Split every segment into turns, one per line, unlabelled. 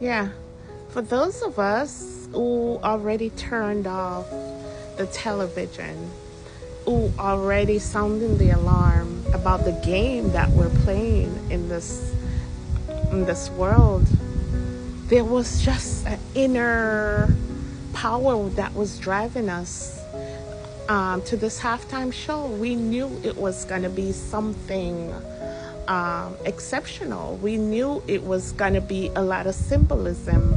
Yeah. For those of us who already turned off the television, who already sounding the alarm about the game that we're playing in this world, there was just an inner power that was driving us to this halftime show. We knew it was going to be something exceptional. We knew it was going to be a lot of symbolism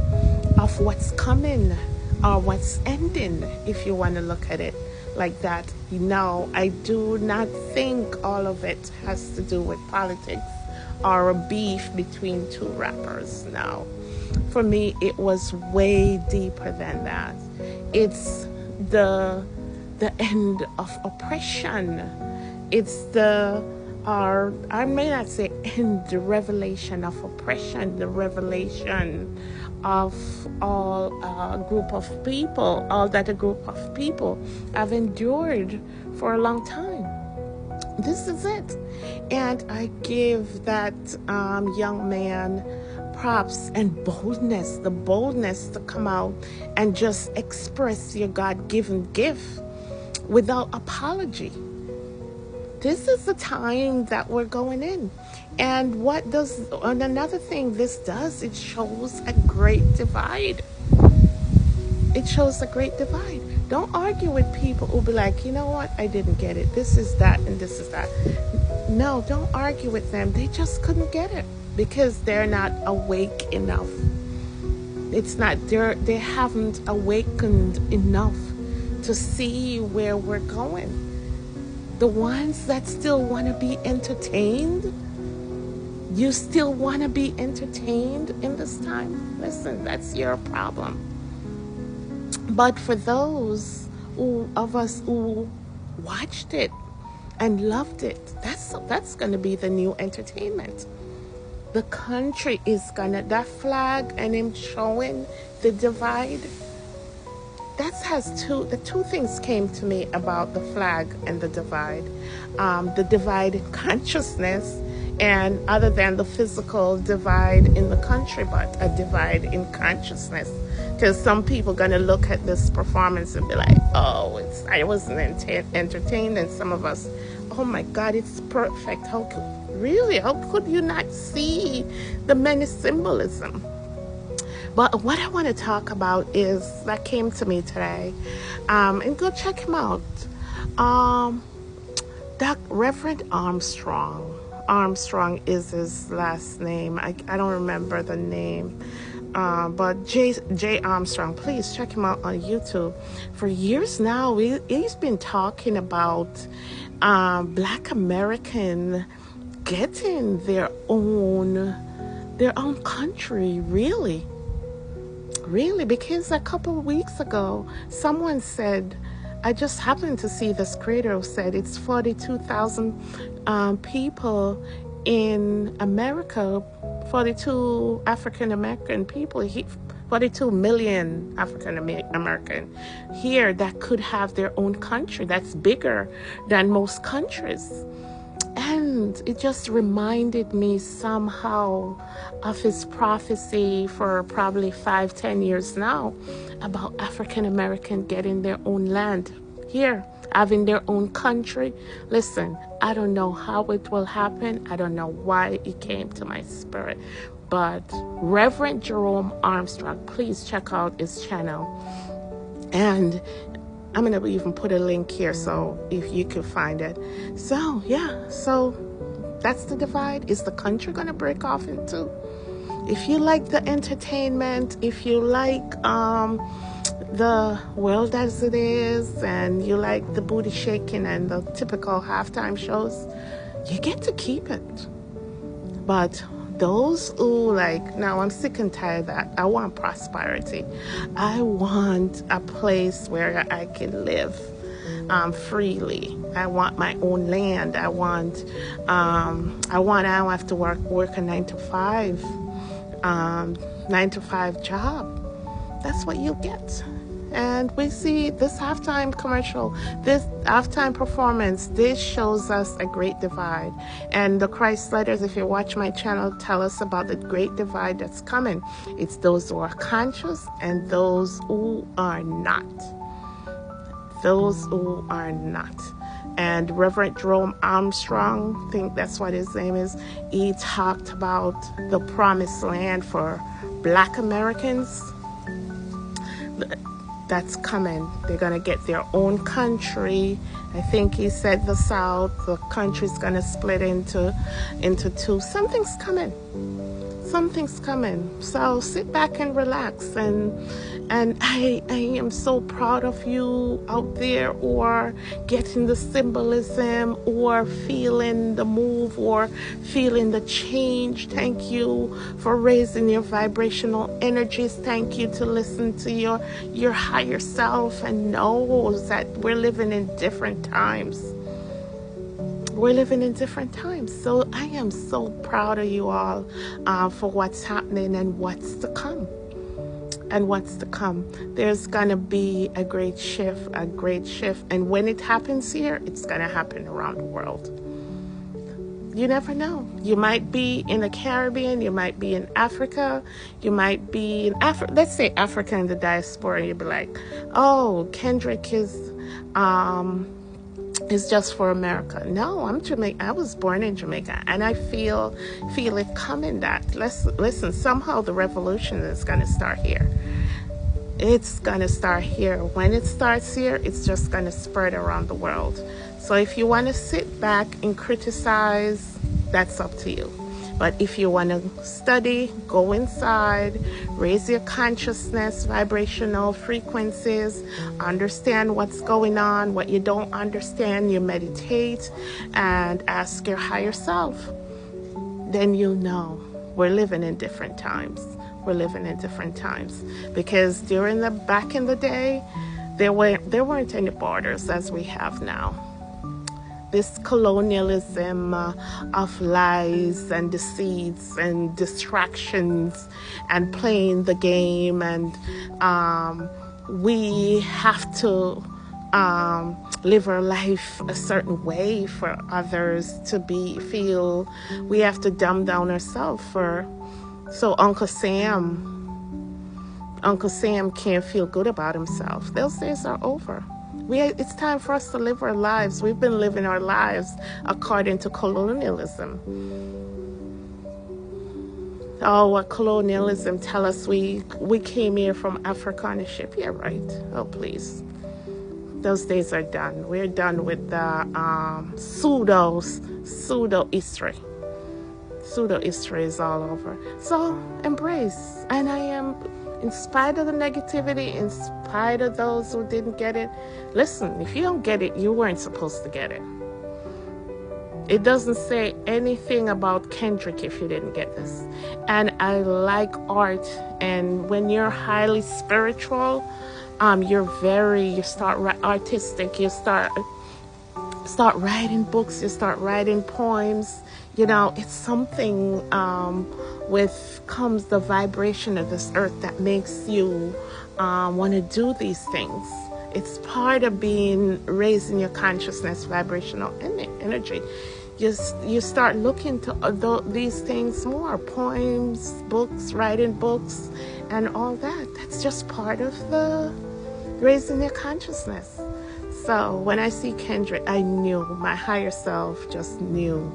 of what's coming or what's ending, if you want to look at it like that. I do not think all of it has to do with politics or a beef between two rappers. No. For me, it was way deeper than that. It's the end of oppression. It's I may not say end, the revelation of oppression, the revelation of all group of people, all that a group of people have endured for a long time. This is it. And I give that young man props and boldness, the boldness to come out and just express your God-given gift without apology. This is the time that we're going in. And another thing this does, it shows a great divide. It shows a great divide. Don't argue with people who be like, you know what, I didn't get it. This is that and this is that. No, don't argue with them. They just couldn't get it because they're not awake enough. They haven't awakened enough to see where we're going. The ones that still want to be entertained, you still want to be entertained in this time? Listen, that's your problem. But for those of us who watched it and loved it, that's going to be the new entertainment. The country is that flag and him showing the divide. The two things came to me about the flag and the divide. The divide in consciousness, and other than the physical divide in the country, but a divide in consciousness. Because some people are going to look at this performance and be like, oh, I wasn't entertained. And some of us, oh my God, it's perfect. How could you not see the many symbolism? But what I want to talk about is that came to me today, and go check him out. Reverend Armstrong. Armstrong is his last name. I don't remember the name. But J. Armstrong, please check him out on YouTube. For years now, he's been talking about Black American getting their own country, really, because a couple of weeks ago, someone said, I just happened to see this creator who said it's 42,000 people in America, 42 African American people, 42 million African American here that could have their own country that's bigger than most countries. And it just reminded me somehow of his prophecy for probably 5-10 years now about African American getting their own land here, having their own country. Listen, I don't know how it will happen. I don't know why it came to my spirit. But Reverend Jerome Armstrong, please check out his channel. And I'm going to even put a link here so if you can find it. So, yeah. So that's the divide. Is the country going to break off in two? If you like the entertainment, if you like the world as it is, and you like the booty shaking and the typical halftime shows, you get to keep it. But those who now I'm sick and tired of that. I want prosperity. I want a place where I can live freely. I want my own land. I don't have to work a 9 to 5 job. That's what you get. And we see this halftime commercial, this halftime performance, this shows us a great divide. And the Christ letters, if you watch my channel, tell us about the great divide that's coming. It's those who are conscious and those who are not. Those who are not. And Reverend Jerome Armstrong, I think that's what his name is, he talked about the promised land for Black Americans. That's coming. They're going to get their own country. I think he said the South, the country's going to split into two. Something's coming. Something's coming. So sit back and relax. And I am so proud of you out there, or getting the symbolism, or feeling the move, or feeling the change. Thank you for raising your vibrational energies. Thank you to listen to your higher self and know that we're living in different times. We're living in different times. So I am so proud of you all for what's happening and what's to come. And what's to come. There's going to be a great shift. And when it happens here, it's going to happen around the world. You never know. You might be in the Caribbean. You might be in Africa. You might be in let's say Africa in the diaspora. And you'll be like, oh, Kendrick is just for America. No, I'm Jamaican. I was born in Jamaica, and I feel it coming. That listen, somehow the revolution is going to start here. It's going to start here. When it starts here, it's just going to spread around the world. So if you want to sit back and criticize, that's up to you. But if you want to study, go inside, raise your consciousness, vibrational frequencies, understand what's going on. What you don't understand, you meditate and ask your higher self. Then you'll know we're living in different times. We're living in different times. Because back in the day, there weren't any borders as we have now. This colonialism of lies and deceits and distractions and playing the game, and we have to live our life a certain way for others to feel. We have to dumb down ourselves so Uncle Sam can't feel good about himself. Those days are over. It's time for us to live our lives. We've been living our lives according to colonialism. Oh, what colonialism tell us we came here from Africa on a ship. Yeah, right. Oh, please. Those days are done. We're done with the pseudo history. Pseudo history is all over. So embrace. And I am, in spite of the negativity, in spite of those who didn't get it, listen, if you don't get it, you weren't supposed to get it. It doesn't say anything about Kendrick if you didn't get this. And I like art, and when you're highly spiritual, you start artistic, you start writing books, you start writing poems. You know, it's something comes the vibration of this earth that makes you want to do these things. It's part of raising your consciousness, vibrational energy. You start looking to these things more, poems, books, writing books, and all that. That's just part of the raising your consciousness. So when I see Kendrick, I knew, my higher self just knew.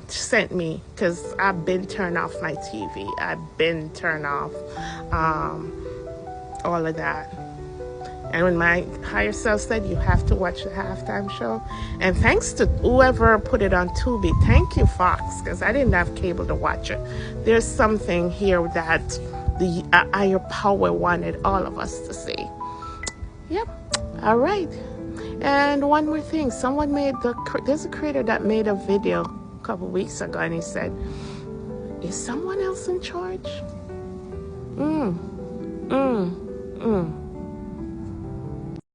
Sent me, because I've been turned off my TV. I've been turned off all of that. And when my higher self said, you have to watch the halftime show, and thanks to whoever put it on Tubi, thank you, Fox, because I didn't have cable to watch it. There's something here that the higher power wanted all of us to see. Yep. All right. And one more thing, there's a creator that made a video a couple weeks ago, and he said, is someone else in charge?